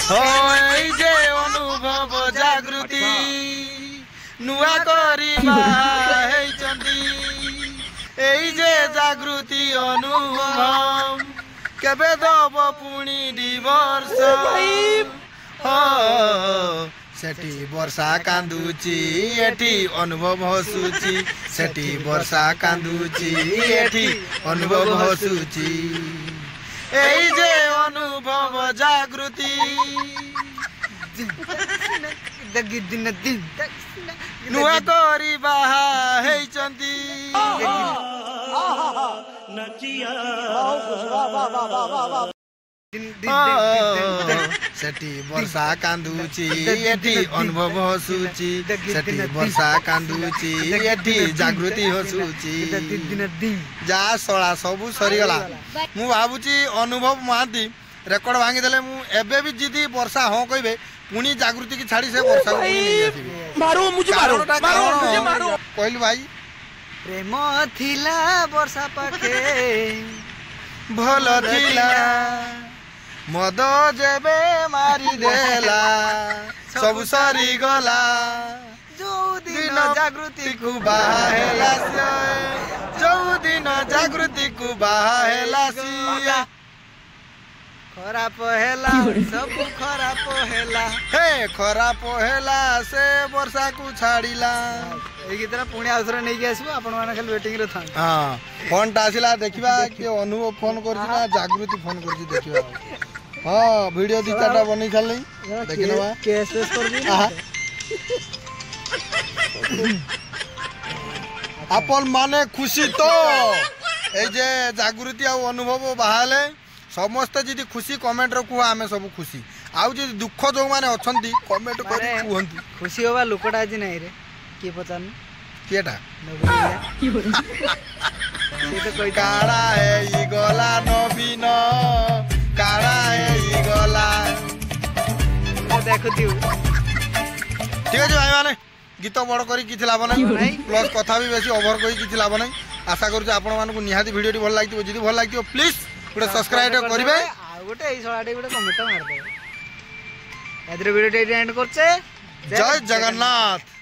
होई जे अनुभव जागृति नुआ करिबा हेचंदी एई जे जागृति अनुभव केबे दब पुणी दिवर्ष सेठी वर्षा कांदुची एठी अनुभव हसुची सेठी वर्षा कांदुची एठी अनुभव हसुची एई जे अनुभव जागृति नुआ करिबा हेचंदी सेठी वर्षा कांदुची एठी अनुभव हसुची सेठी वर्षा कांदुची एठी जागृति हसुची जा सळा सबु सरी गला मु भाबुची अनुभव महांती रेकर्ड भांगी देले मु एबे भी जिदी वर्षा हो कहबे पुनी जागृति की छाड़ी से वर्षा को नहीं आसीबे मारो मुझे मारो कहली भाई प्रेम थिला वर्षा पाखे भल थिला मद जेबे मारी देला सब सरी गला जो दिन जागृति को बाहेला जो दिन जागृति को बाहेला सिया खराब हेला सब खराब हेला हे खराब हेला से वर्षा को छाड़िला ए गीतरा पुणी आउथरा नै के आसबो आपण माने खाली वेटिंग रे था हां फोन टा आसिला देखिबा के अनुभव फोन करछि ना जागृति फोन करछि देखिबा हां वीडियो दी चाटा बनै छल नै देखिनबा केस कर दी अपन माने खुशी तो ए जे जागृति आ अनुभव बाहाले समस्त जी खुशी कमेंट रखु आमे सब खुशी आउ जी दुख जो माने अछंती कमेंट करी कहंतु खुशी होबा लोकटा आज नै रे के पतान केटा से तो कोई काड़ा है ई गला नवीन काड़ा है ई गला देखु दिउ ठीक है भाई माने गीत बड़ करी किछ लाभ नै प्लस कथा भी बेसी ओवर करी किछ लाभ नै आशा करू आपण मानकु निहाती वीडियो टी भल लागितो जदी भल लागितो प्लीज गोटे सब्सक्राइब करिवे आ गोटे एई सळाटे गोटे कमेंट मार दे एदरे वीडियो टी एंड करछे जय जगन्नाथ।